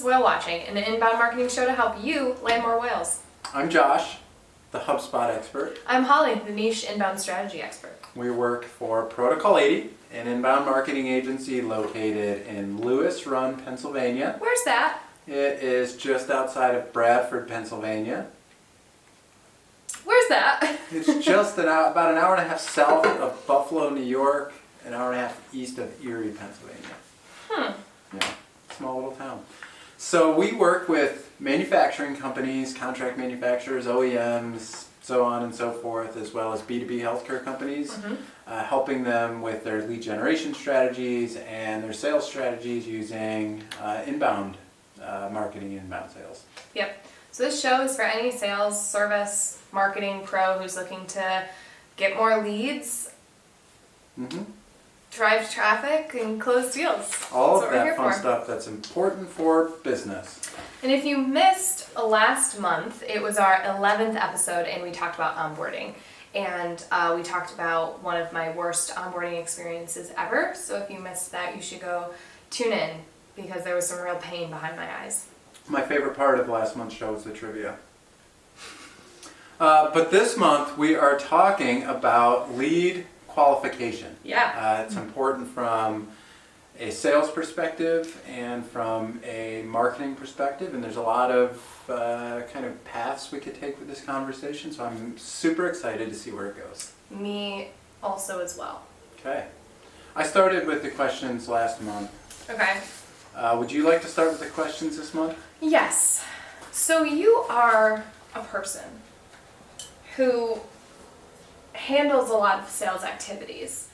is Whale Watching, an inbound marketing show to help you land more whales. I'm Josh, the HubSpot expert. I'm Holly, the niche inbound strategy expert. We work for Protocol 80, an inbound marketing agency located in Lewis Run, Pennsylvania. Where's that? It is just outside of Bradford, Pennsylvania. Where's that? It's just about an hour and a half south of Buffalo, New York, an hour and a half east of Erie, Pennsylvania. Yeah, small little town. So we work with manufacturing companies, contract manufacturers, OEMs, so on and so forth, as well as B2B healthcare companies, helping them with their lead generation strategies and their sales strategies using inbound marketing and inbound sales. Yep. So this show is for any sales, service, marketing pro who's looking to get more leads, drive traffic, and close deals. All of that fun stuff that's important for business. And if you missed last month, it was our 11th episode and we talked about onboarding. And we talked about one of my worst onboarding experiences ever. So if you missed that, you should go tune in because there was some real pain behind my eyes. My favorite part of last month's show was the trivia. But this month we are talking about lead qualification. Yeah. It's important from a sales perspective and from a marketing perspective, and there's a lot of kind of paths we could take with this conversation, so I'm super excited to see where it goes. Me also as well. Okay. I started with the questions last month. Okay. Would you like to start with the questions this month? Yes. So you are a person who handles a lot of sales activities.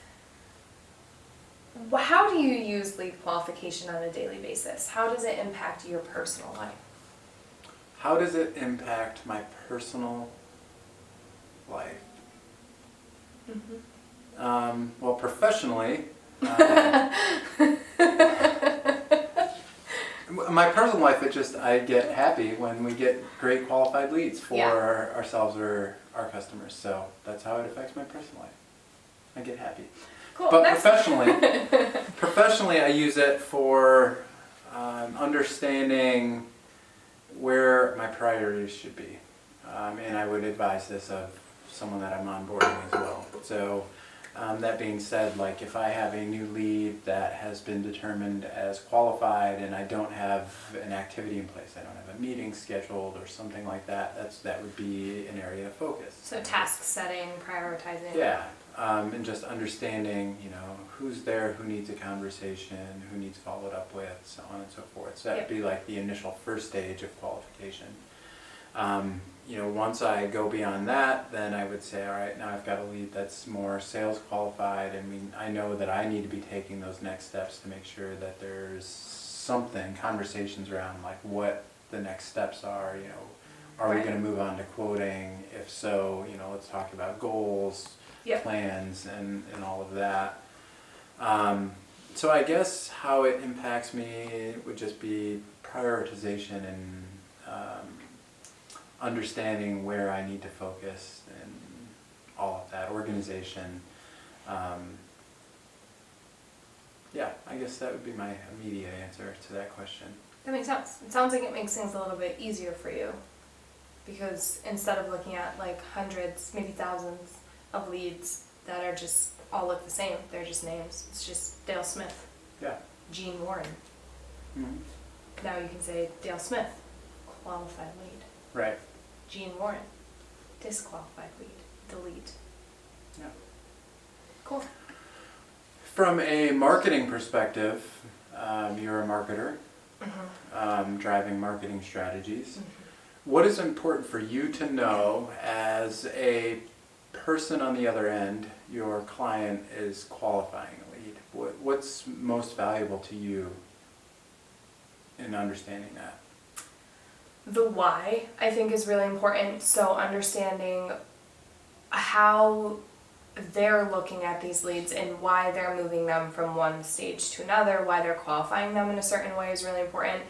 How do you use lead qualification on a daily basis? How does it impact your personal life? How does it impact my personal life? Well, professionally, my personal life, I get happy when we get great qualified leads for ourselves or our customers. So that's how it affects my personal life. I get happy. Cool. But professionally, I use it for understanding where my priorities should be. And I would advise this of someone that I'm onboarding as well. So that being said, like if I have a new lead that has been determined as qualified and I don't have an activity in place, I don't have a meeting scheduled or something like that, that would be an area of focus. So task setting, prioritizing. Yeah, and just understanding, who's there, who needs a conversation, who needs followed up with, so on and so forth. So that'd be like the initial first stage of qualification. Once I go beyond that, then I would say, all right, now I've got a lead that's more sales qualified. I know that I need to be taking those next steps to make sure that there's conversations around like what the next steps are, are we going to move on to quoting? If so, let's talk about goals, plans, and all of that. So I guess how it impacts me would just be prioritization and understanding where I need to focus and all of that, organization. I guess that would be my immediate answer to that question. That makes sense. It sounds like it makes things a little bit easier for you because instead of looking at like hundreds, maybe thousands of leads that are just all look the same, they're just names. It's just Dale Smith. Yeah. Gene Warren. Now you can say Dale Smith, qualified lead. Right. Gene Warren, disqualified lead. Delete. Yeah. Cool. From a marketing perspective, you're a marketer, driving marketing strategies. What is important for you to know as a person on the other end, your client is qualifying a lead? What's most valuable to you in understanding that? The why, I think, is really important. So understanding how they're looking at these leads and why they're moving them from one stage to another, why they're qualifying them in a certain way is really important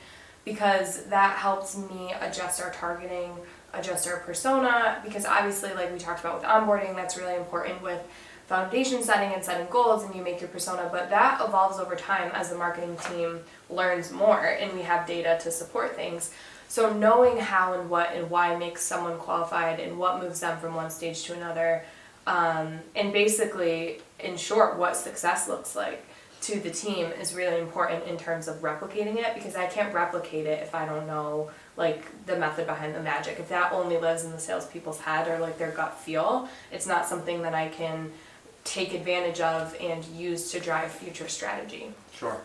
because that helps me adjust our targeting, adjust our persona, because obviously, like we talked about with onboarding, that's really important with foundation setting and setting goals and you make your persona, but that evolves over time as the marketing team learns more and we have data to support things. So knowing how and what and why makes someone qualified and what moves them from one stage to another, and basically, in short, what success looks like to the team is really important in terms of replicating it, because I can't replicate it if I don't know like the method behind the magic. If that only lives in the salespeople's head or like their gut feel, it's not something that I can take advantage of and use to drive future strategy. Sure.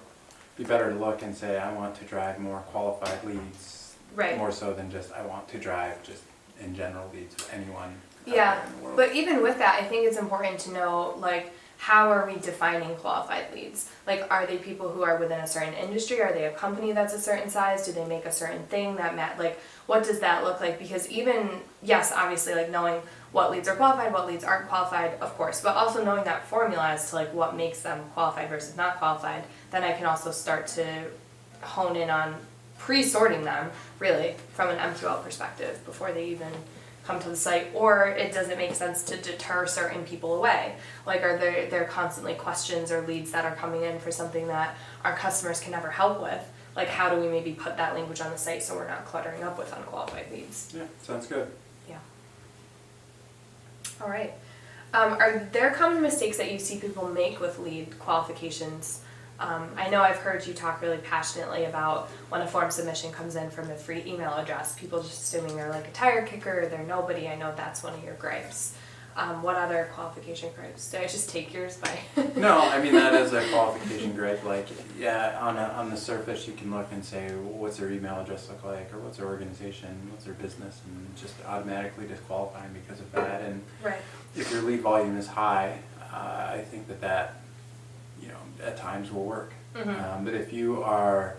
Be better to look and say, I want to drive more qualified leads, right? More so than just I want to drive just in general leads with anyone. Yeah, but even with that, I think it's important to know, like, how are we defining qualified leads? Like, are they people who are within a certain industry? Are they a company that's a certain size? Do they make a certain thing that like, what does that look like? Because even, yes, obviously, like, knowing what leads are qualified, what leads aren't qualified, of course, but also knowing that formula as to, like, what makes them qualified versus not qualified, then I can also start to hone in on pre-sorting them, really, from an MQL perspective before they even come to the site, or it doesn't make sense to deter certain people away. Like, are there constantly questions or leads that are coming in for something that our customers can never help with? Like, how do we maybe put that language on the site so we're not cluttering up with unqualified leads? Yeah, sounds good. Yeah. All right. Are there common mistakes that you see people make with lead qualifications? I know I've heard you talk really passionately about when a form submission comes in from a free email address, people just assuming they're like a tire kicker, they're nobody. I know that's one of your gripes. What other qualification gripes? Did I just take yours by? No, I mean, that is a qualification gripe. Like, yeah, on the surface you can look and say, well, what's their email address look like, or what's their organization, what's their business, and just automatically disqualifying because of that. And right. If your lead volume is high, I think that at times will work. Mm-hmm. But if you are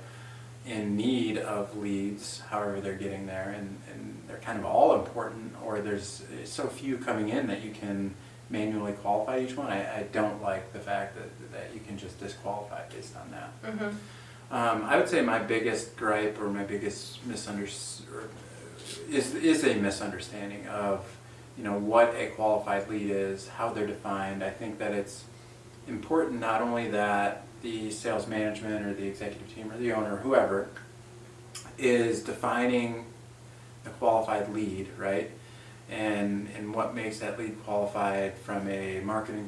in need of leads, however they're getting there, and they're kind of all important, or there's so few coming in that you can manually qualify each one, I don't like the fact that you can just disqualify based on that. Mm-hmm. I would say my biggest gripe or my biggest misunderstanding is a misunderstanding of what a qualified lead is, how they're defined. I think that it's important not only that the sales management or the executive team or the owner, whoever, is defining a qualified lead, right? And what makes that lead qualified from a marketing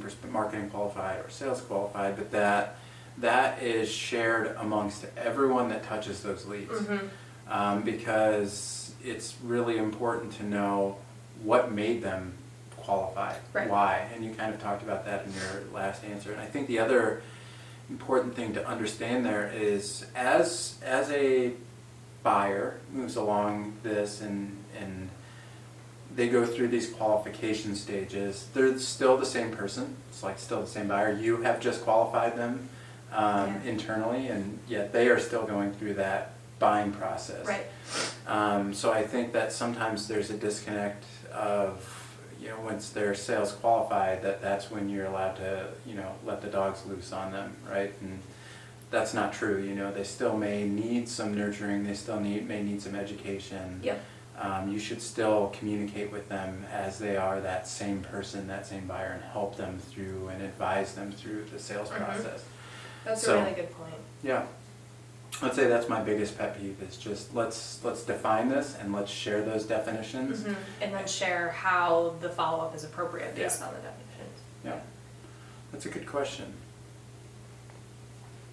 qualified or sales qualified, but that is shared amongst everyone that touches those leads. Mm-hmm. Because it's really important to know what made them qualified, right. Why, and you kind of talked about that in your last answer. And I think the other important thing to understand there is as a buyer moves along this and they go through these qualification stages, they're still the same person. It's like still the same buyer. You have just qualified them internally, and yet they are still going through that buying process. Right. So I think that sometimes there's a disconnect of once they're sales qualified, that's when you're allowed to, let the dogs loose on them, right? And that's not true. They still may need some nurturing. They still may need some education. Yep. You should still communicate with them as they are that same person, that same buyer, and help them through and advise them through the sales Mm-hmm. process. That's a really good point. Yeah. I'd say that's my biggest pet peeve is just let's define this and let's share those definitions. Mm-hmm. And then share how the follow-up is appropriate based on the definitions. Yeah, that's a good question.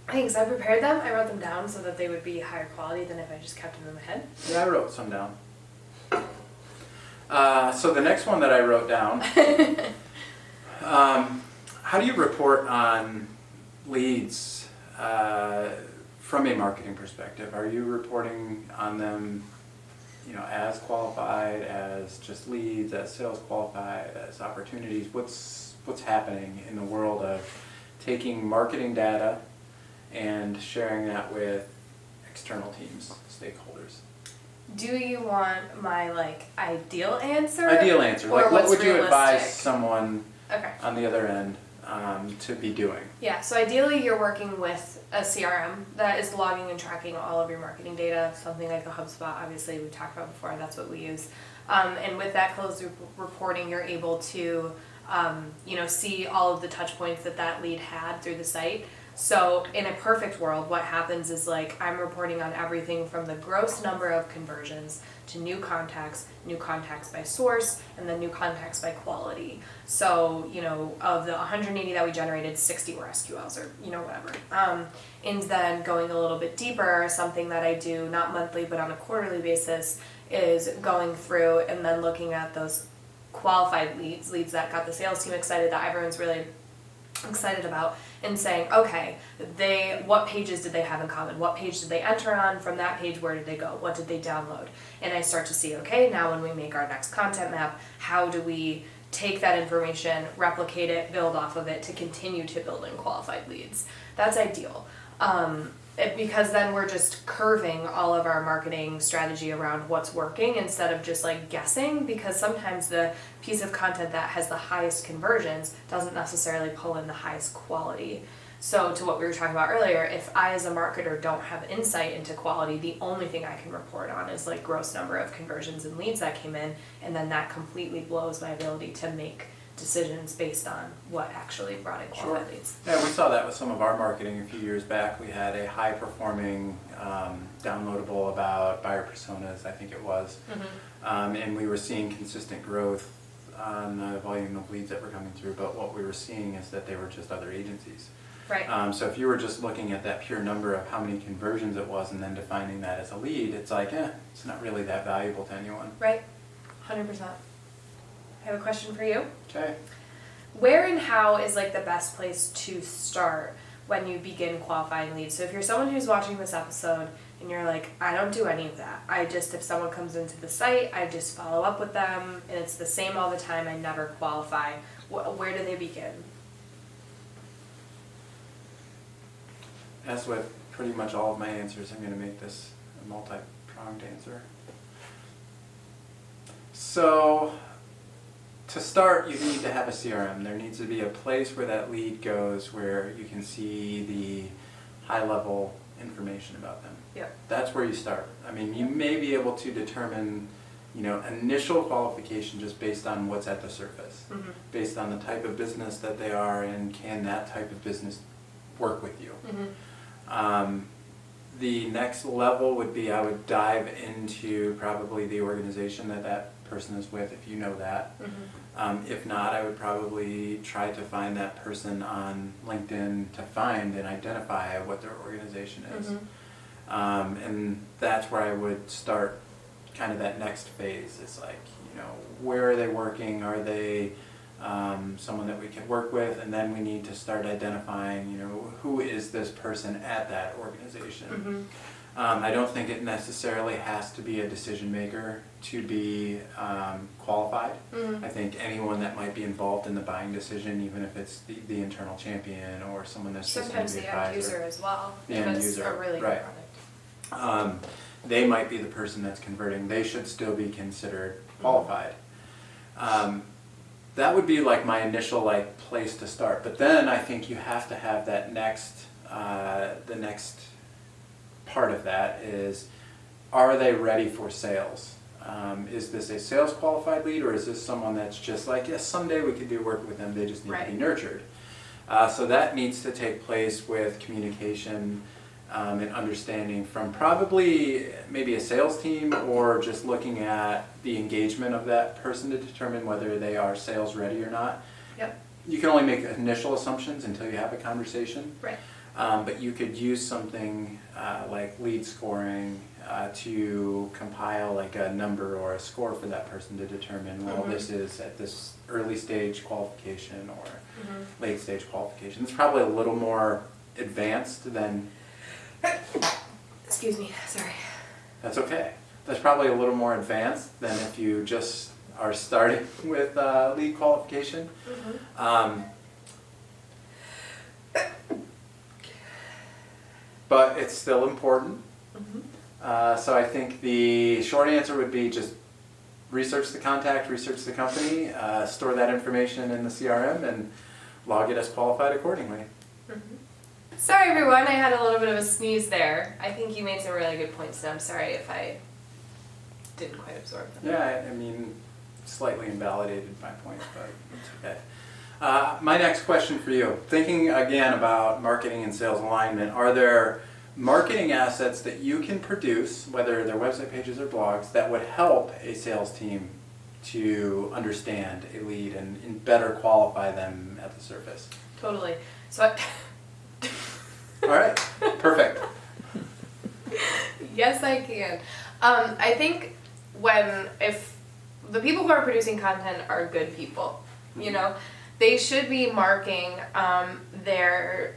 Thanks. I prepared them. I wrote them down so that they would be higher quality than if I just kept them in my head. Yeah, I wrote some down. So the next one that I wrote down, how do you report on leads from a marketing perspective? Are you reporting on them, as qualified, as just leads, as sales qualified, as opportunities? What's happening in the world of taking marketing data and sharing that with external teams, stakeholders? Do you want my ideal answer? Ideal answer. Or What would what's you advise realistic? someone Okay. on the other end to be doing? Yeah, so ideally you're working with a CRM that is logging and tracking all of your marketing data, something like a HubSpot, obviously we talked about before, that's what we use. And with that closed loop reporting, you're able to see all of the touch points that lead had through the site. So in a perfect world, what happens is like I'm reporting on everything from the gross number of conversions to new contacts by source, and then new contacts by quality. So, of the 180 that we generated, 60 were SQLs or, whatever. And then going a little bit deeper, something that I do not monthly but on a quarterly basis is going through and then looking at those qualified leads that got the sales team excited, that everyone's really excited about, and saying, okay, what pages did they have in common? What page did they enter on? From that page, where did they go? What did they download? And I start to see, okay, now when we make our next content map, how do we take that information, replicate it, build off of it to continue to build in qualified leads? That's ideal. Because then we're just curving all of our marketing strategy around what's working instead of just like guessing, because sometimes the piece of content that has the highest conversions doesn't necessarily pull in the highest quality. So to what we were talking about earlier, if I as a marketer don't have insight into quality, the only thing I can report on is like gross number of conversions and leads that came in, and then that completely blows my ability to make decisions based on what actually brought in qualified leads. Yeah, we saw that with some of our marketing a few years back. We had a high performing downloadable about buyer personas, I think it was. And we were seeing consistent growth on the volume of leads that were coming through, but what we were seeing is that they were just other agencies. Right. So if you were just looking at that pure number of how many conversions it was and then defining that as a lead, it's like, it's not really that valuable to anyone. Right. 100%. I have a question for you. Okay. Where and how is like the best place to start when you begin qualifying leads? So if you're someone who's watching this episode and you're like, I don't do any of that. If someone comes into the site, I just follow up with them and it's the same all the time. I never qualify. Where do they begin? As with pretty much all of my answers, I'm going to make this a multi-pronged answer. So, to start, you need to have a CRM. There needs to be a place where that lead goes where you can see the high-level information about them. Yep. That's where you start. I mean, you may be able to determine, initial qualification just based on what's at the surface, based on the type of business that they are and can that type of business work with you. The next level would be I would dive into probably the organization that person is with, if you know that. If not, I would probably try to find that person on LinkedIn to find and identify what their organization is. And that's where I would start kind of that next phase. It's like, where are they working? Are they someone that we can work with? And then we need to start identifying, who is this person at that organization? I don't think it necessarily has to be a decision maker to be qualified. I think anyone that might be involved in the buying decision, even if it's the internal champion or someone that's sometimes just the end user as well. The end That's user, a really good product. They might be the person that's converting. They should still be considered qualified. That would be like my initial place to start. But then I think you have to have that next, the next part of that is, are they ready for sales? Is this a sales qualified lead, or is this someone that's just like, yes, someday we could do work with them, they just need to be nurtured? So that needs to take place with communication and understanding from probably maybe a sales team, or just looking at the engagement of that person to determine whether they are sales ready or not. Yep. You can only make initial assumptions until you have a conversation. Right. But you could use something like lead scoring to compile like a number or a score for that person to determine, well, this is at this early stage qualification or late stage qualification. It's probably a little more advanced than... Excuse me, sorry. That's okay. That's probably a little more advanced than if you just are starting with lead qualification. But it's still important. So I think the short answer would be just research the contact, research the company, store that information in the CRM, and log it as qualified accordingly. Sorry everyone, I had a little bit of a sneeze there. I think you made some really good points, and I'm sorry if I didn't quite absorb them. Yeah, I mean, slightly invalidated my point, but it's okay. My next question for you, thinking again about marketing and sales alignment, are there marketing assets that you can produce, whether they're website pages or blogs, that would help a sales team to understand a lead and better qualify them at the surface? Totally. So All right, perfect. yes, I can. I think if the people who are producing content are good people, you know, they should be marking their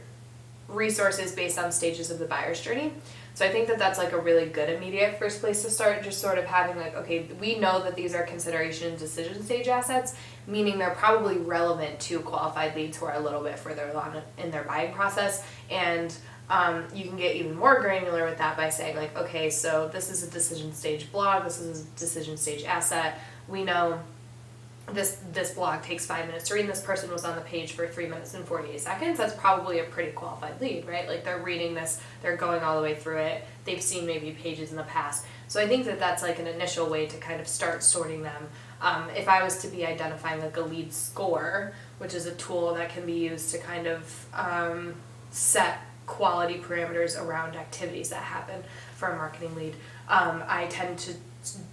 resources based on stages of the buyer's journey. So I think that that's like a really good immediate first place to start, just sort of having like, okay, we know that these are consideration and decision stage assets, meaning they're probably relevant to qualified leads who are a little bit further along in their buying process. And you can get even more granular with that by saying like, okay, so this is a decision stage blog, this is a decision stage asset. We know this blog takes 5 minutes to read, and this person was on the page for 3 minutes and 48 seconds. That's probably a pretty qualified lead, right? Like they're reading this, they're going all the way through it, they've seen maybe pages in the past. So I think that that's like an initial way to kind of start sorting them. If I was to be identifying like a lead score, which is a tool that can be used to kind of set quality parameters around activities that happen for a marketing lead, I tend to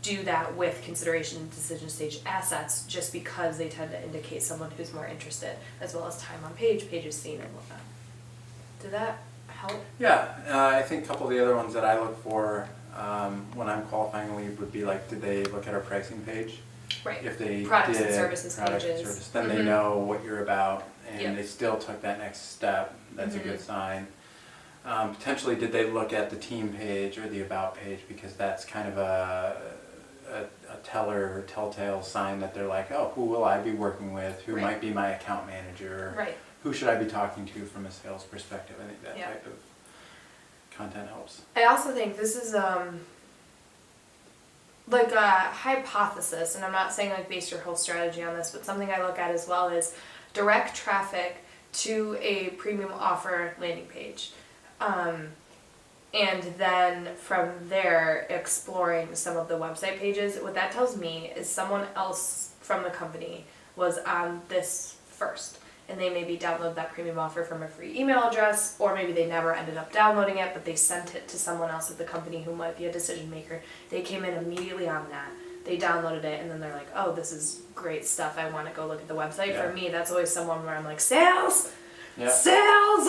do that with consideration and decision stage assets just because they tend to indicate someone who's more interested, as well as time on page, pages seen, and whatnot. Did that help? Yeah, I think a couple of the other ones that I look for when I'm qualifying a lead would be like, did they look at our pricing page? Right. If they Products did and services product pages. and service, then they know what you're about, and Yep. they still took that next step. That's a good sign. Potentially, did they look at the team page or the about page, because that's kind of a telltale sign that they're like, oh, who will I be working with? Who might be my account manager? Right. Who should I be talking to from a sales perspective? I think that Yeah. type of content helps. I also think this is like a hypothesis, and I'm not saying like base your whole strategy on this, but something I look at as well is direct traffic to a premium offer landing page. And then from there, exploring some of the website pages. What that tells me is someone else from the company was on this first, and they maybe downloaded that premium offer from a free email address, or maybe they never ended up downloading it, but they sent it to someone else at the company who might be a decision maker. They came in immediately on that. They downloaded it, and then they're like, oh, this is great stuff. I want to go look at the website. Yeah. For me, that's always someone where I'm like, sales! Yeah. Sales!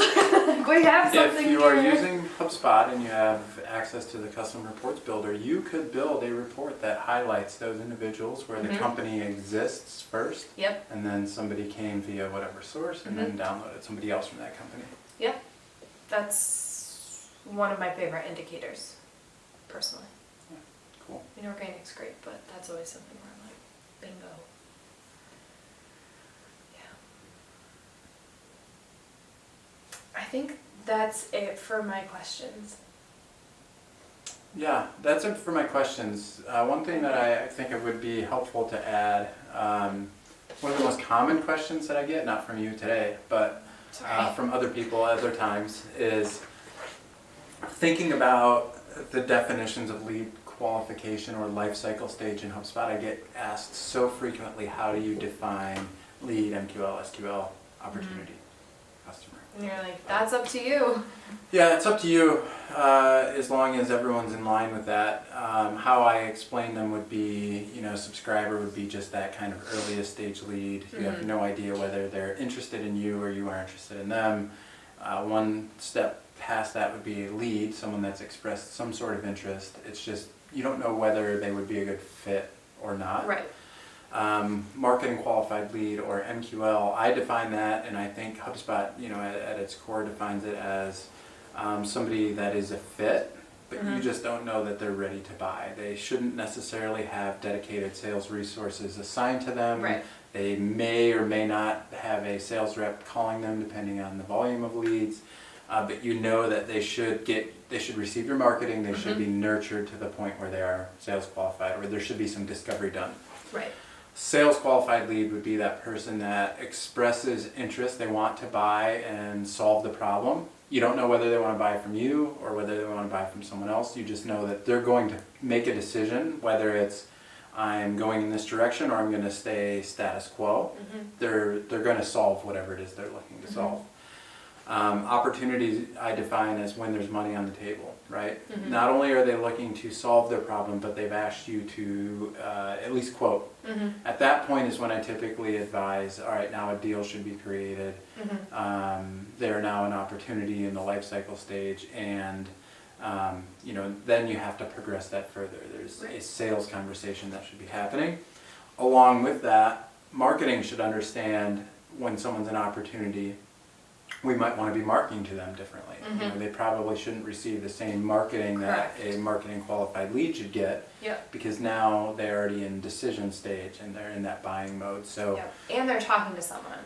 We have something If you are here. using HubSpot and you have access to the custom reports builder, you could build a report that highlights those individuals where the company exists first. Yep. And then somebody came via whatever source and then downloaded somebody else from that company. Yep. That's one of my favorite indicators, personally. Yeah, cool. I mean, organic's great, but that's always something where I'm like, bingo. I think that's it for my questions. Yeah, that's it for my questions. One thing that I think it would be helpful to add, one of the most common questions that I get, not from you today, but from other people other times, is thinking about the definitions of lead qualification or life cycle stage in HubSpot. I get asked so frequently, how do you define lead, MQL, SQL, opportunity, customer? And you're like, that's up to you. Yeah, it's up to you, as long as everyone's in line with that. How I explain them would be, subscriber would be just that kind of earliest stage lead. You have no idea whether they're interested in you or you are interested in them. One step past that would be lead, someone that's expressed some sort of interest. It's just, you don't know whether they would be a good fit or not. Right. Marketing qualified lead, or MQL, I define that, and I think HubSpot, at its core defines it as somebody that is a fit, but you just don't know that they're ready to buy. They shouldn't necessarily have dedicated sales resources assigned to them. Right. They may or may not have a sales rep calling them depending on the volume of leads, but you know that they should receive your marketing, they should be nurtured to the point where they are sales qualified, or there should be some discovery done. Right. Sales qualified lead would be that person that expresses interest, they want to buy and solve the problem. You don't know whether they want to buy from you or whether they want to buy from someone else. You just know that they're going to make a decision, whether it's I'm going in this direction or I'm going to stay status quo. They're going to solve whatever it is they're looking to solve. Opportunities I define as when there's money on the table, right? Not only are they looking to solve their problem, but they've asked you to at least quote. At that point is when I typically advise, all right, now a deal should be created. They're now an opportunity in the life cycle stage, and then you have to progress that further. There's a sales conversation that should be happening. Along with that, marketing should understand when someone's an opportunity, we might want to be marketing to them differently. They probably shouldn't receive the same marketing that a marketing qualified lead should get, because now they're already in decision stage and they're in that buying mode. So and they're talking to someone.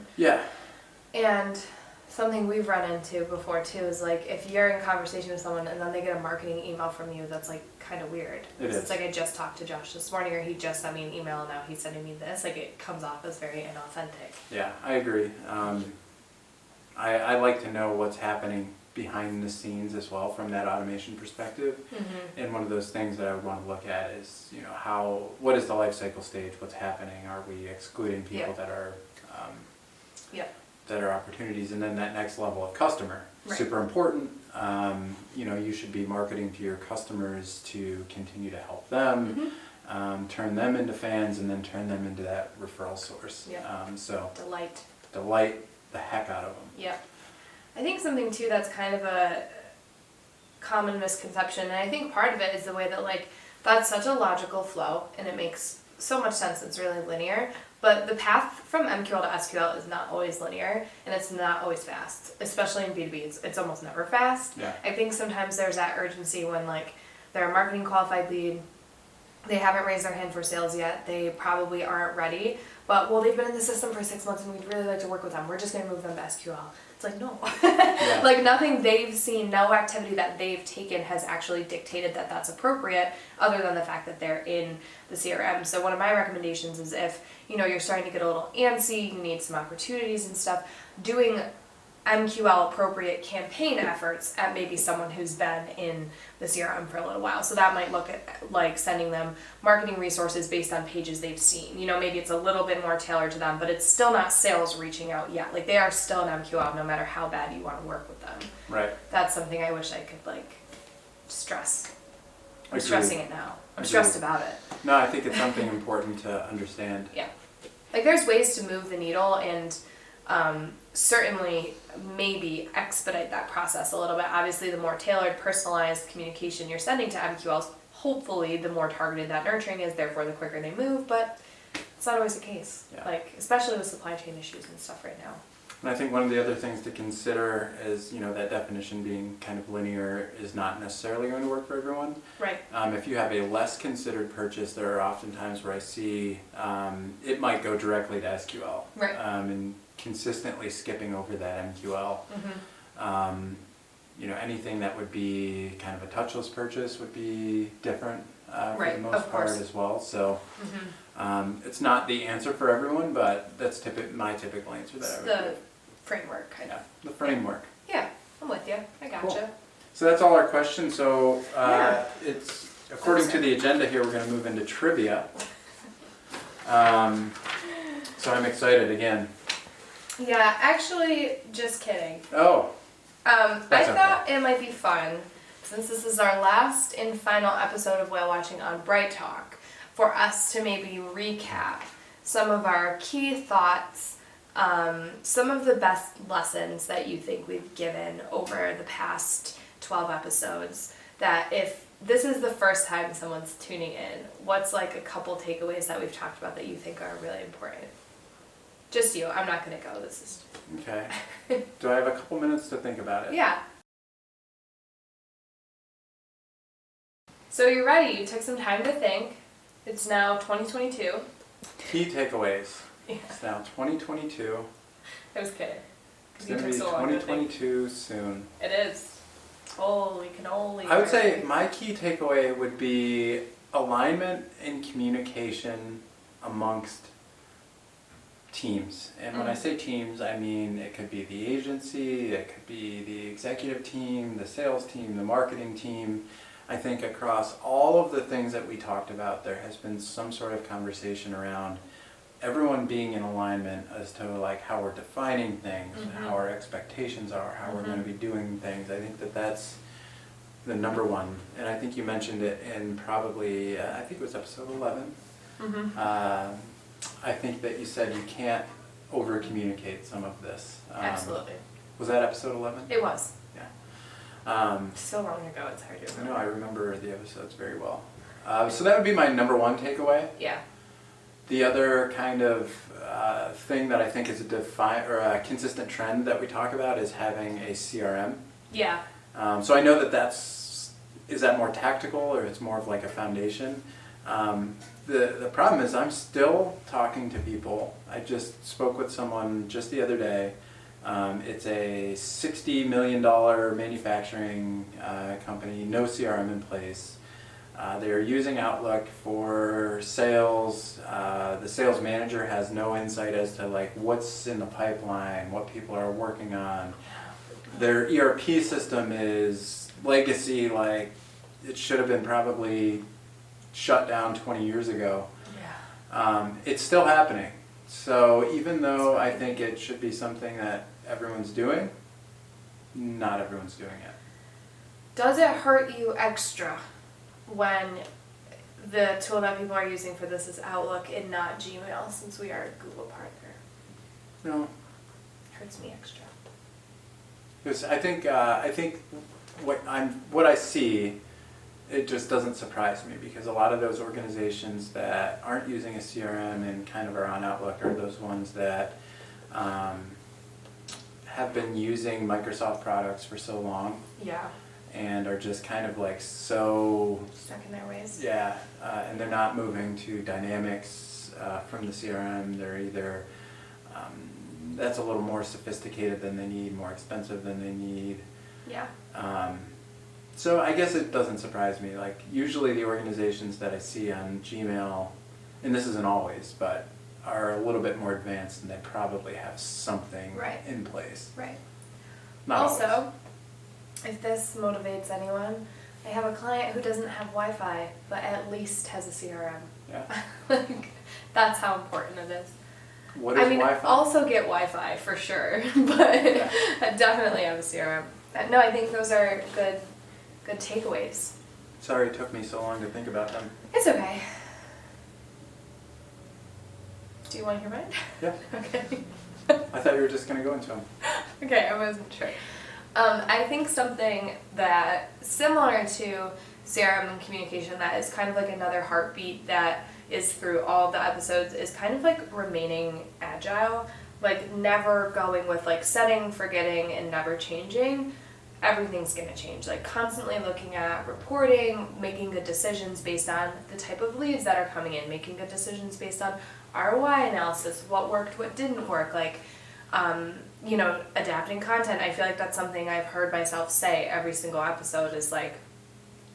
And something we've run into before too is like if you're in conversation with someone and then they get a marketing email from you, that's like kind of weird. It's like I just talked to Josh this morning, or he just sent me an email and now he's sending me this. Like it comes off as very inauthentic. Yeah, I agree. I like to know what's happening behind the scenes as well from that automation perspective. And one of those things that I would want to look at is, what is the life cycle stage? What's happening? Are we excluding people that are that are opportunities? And then that next level of customer, super important. You should be marketing to your customers to continue to help them, turn them into fans, and then turn them into that referral source. So delight the heck out of them. I think something too that's kind of a common misconception, and I think part of it is the way that that's such a logical flow and it makes so much sense. It's really linear, but the path from MQL to SQL is not always linear and it's not always fast, especially in B2B. It's almost never fast. I think sometimes there's that urgency when they're a marketing qualified lead, they haven't raised their hand for sales yet, they probably aren't ready, but they've been in the system for 6 months and we'd really like to work with them, we're just going to move them to SQL. It's like, no. Nothing they've seen, no activity that they've taken has actually dictated that that's appropriate, other than the fact that they're in the CRM. So one of my recommendations is if you're starting to get a little antsy, you need some opportunities and stuff, doing MQL appropriate campaign efforts at maybe someone who's been in the CRM for a little while. So that might look at sending them marketing resources based on pages they've seen. Maybe it's a little bit more tailored to them, but it's still not sales reaching out yet. They are still an MQL no matter how bad you want to work with them. That's something I wish I could stress. I'm stressing it now. I'm stressed about it. No, I think it's something important to understand. There's ways to move the needle and certainly maybe expedite that process a little bit. Obviously, the more tailored, personalized communication you're sending to MQLs, hopefully the more targeted that nurturing is, therefore the quicker they move, but it's not always the case, especially with supply chain issues and stuff right now. And I think one of the other things to consider is, that definition being kind of linear is not necessarily going to work for everyone. If you have a less considered purchase, there are often times where I see it might go directly to SQL. And consistently skipping over that MQL. Anything that would be kind of a touchless purchase would be different for the most part as well. So it's not the answer for everyone, but that's my typical answer that I would give. The framework, kind of. The framework. I'm with you. I gotcha. Cool. So that's all our questions. So it's according to the agenda here, we're going to move into trivia. So I'm excited again. Actually, just kidding. Oh. I thought it might be fun, since this is our last and final episode of Whale Watching on Bright Talk, for us to maybe recap some of our key thoughts, some of the best lessons that you think we've given over the past 12 episodes, that if this is the first time someone's tuning in, what's a couple takeaways that we've talked about that you think are really important? Just you. I'm not going to go. This is... Okay. Do I have a couple minutes to think about it? So you're ready. You took some time to think. It's now 2022. Key takeaways. It's now 2022. I was kidding. It's going to be 2022 soon. It is. Holy cannoli. I would say my key takeaway would be alignment and communication amongst teams. And when I say teams, I mean it could be the agency, it could be the executive team, the sales team, the marketing team. I think across all of the things that we talked about, there has been some sort of conversation around everyone being in alignment as to like how we're defining things, how our expectations are, how we're going to be doing things. I think that that's the number one. And I think you mentioned it in probably, I think it was episode 11. I think that you said you can't over communicate some of this. Absolutely. Was that episode 11? It was. Yeah. So long ago, it's hard to I remember. know, I remember the episodes very well. So that would be my number one takeaway. Yeah. The other kind of thing that I think is a consistent trend that we talk about is having a CRM. Yeah. So I know that is that more tactical or it's more of like a foundation? The problem is I'm still talking to people. I just spoke with someone just the other day. It's a $60 million manufacturing company, no CRM in place. They're using Outlook for sales. The sales manager has no insight as to like what's in the pipeline, what people are working on. Their ERP system is legacy, like it should have been probably shut down 20 years ago. Yeah. It's still happening. So even though I think it should be something that everyone's doing, not everyone's doing it. Does it hurt you extra when the tool that people are using for this is Outlook and not Gmail, since we are a Google partner? No. Hurts me extra. Because I think what I see, it just doesn't surprise me, because a lot of those organizations that aren't using a CRM and kind of are on Outlook are those ones that have been using Microsoft products for so long. Yeah. And are just kind of like so Stuck in their ways. Yeah, and they're not moving to Dynamics from the CRM. They're either that's a little more sophisticated than they need, more expensive than they need. Yeah. So I guess it doesn't surprise me. Like usually the organizations that I see on Gmail, and this isn't always, but are a little bit more advanced and they probably have something in place. Right. Not also, always. If this motivates anyone, I have a client who doesn't have Wi-Fi, but at least has a CRM. Yeah. Like, that's how important it is. What is Wi-Fi? Also get Wi-Fi for sure, but Yeah. I definitely have a CRM. No, I think those are good takeaways. Sorry it took me so long to think about them. It's okay. Do you want to hear mine? Yeah. Okay. I thought you were just going to go into them. Okay, I wasn't sure. I think something that similar to CRM and communication that is kind of like another heartbeat that is through all of the episodes is kind of like remaining agile, like never going with like setting, forgetting, and never changing. Everything's going to change, like constantly looking at reporting, making good decisions based on the type of leads that are coming in, making good decisions based on ROI analysis, what worked, what didn't work, like adapting content. I feel like that's something I've heard myself say every single episode is like,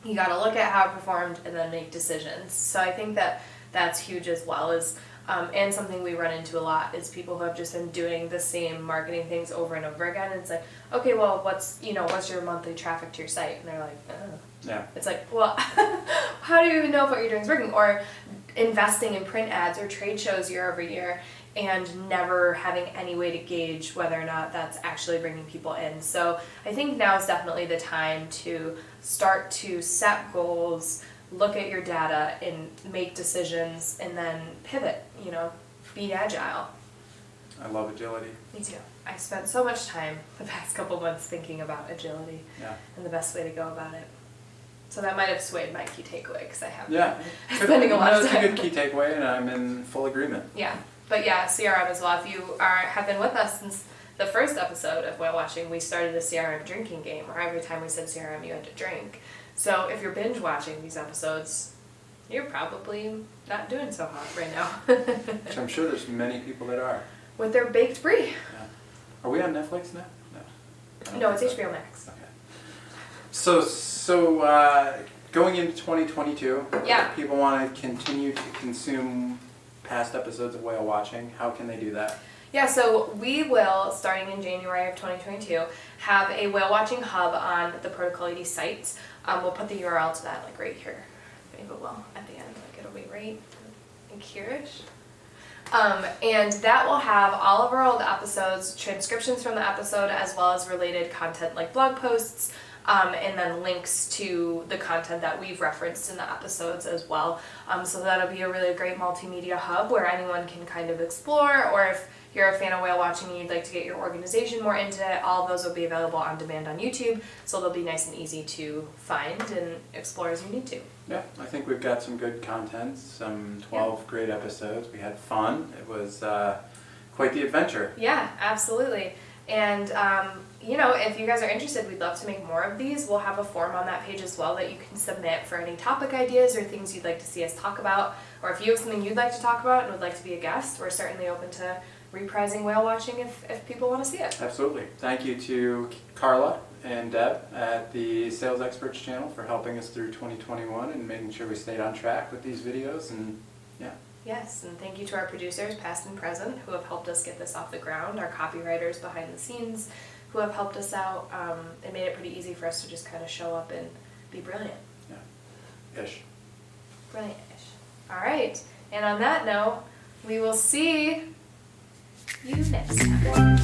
you got to look at how it performed and then make decisions. So I think that that's huge as well as, and something we run into a lot is people who have just been doing the same marketing things over and over again. And it's like, okay, well, what's your monthly traffic to your site? And they're like, oh. Yeah. It's like, well, how do you even know if what you're doing is working? Or investing in print ads or trade shows year over year and never having any way to gauge whether or not that's actually bringing people in. So I think now is definitely the time to start to set goals, look at your data, and make decisions, and then pivot, be agile. I love agility. Me too. I spent so much time the past couple months thinking about agility and the best way to go about it. So that might have swayed my key takeaway because I have been spending a lot of time. That's a good key takeaway, and I'm in full agreement. Yeah. But yeah, CRM as well. If you have been with us since the first episode of Whale Watching, we started a CRM drinking game where every time we said CRM, you had to drink. So if you're binge watching these episodes, you're probably not doing so hot right now. Which I'm sure there's many people that are. With their baked brie. Yeah. Are we on Netflix now? No. No, it's HBO Max. Okay. So going into 2022, if people want to continue to consume past episodes of Whale Watching, how can they do that? Yeah, so we will, starting in January of 2022, have a whale watching hub on the Protocol 80 site. We'll put the URL to that like right here. Maybe we'll at the end, like it'll be right in here-ish. And that will have all of our old episodes, transcriptions from the episode, as well as related content like blog posts, and then links to the content that we've referenced in the episodes as well. So that'll be a really great multimedia hub where anyone can kind of explore, or if you're a fan of whale watching and you'd like to get your organization more into it, all of those will be available on demand on YouTube, so they'll be nice and easy to find and explore as you need to. Yeah, I think we've got some good content, some 12 great episodes. We had fun. It was quite the adventure. Yeah, absolutely. And, if you guys are interested, we'd love to make more of these. We'll have a form on that page as well that you can submit for any topic ideas or things you'd like to see us talk about. Or if you have something you'd like to talk about and would like to be a guest, we're certainly open to reprising whale watching if people want to see it. Absolutely. Thank you to Carla and Deb at the Sales Experts channel for helping us through 2021 and making sure we stayed on track with these videos. And yeah. Yes, and thank you to our producers, past and present, who have helped us get this off the ground, our copywriters behind the scenes who have helped us out. It made it pretty easy for us to just kind of show up and be brilliant. Yeah. Ish. Brilliant-ish. All right, and on that note, we will see you next time.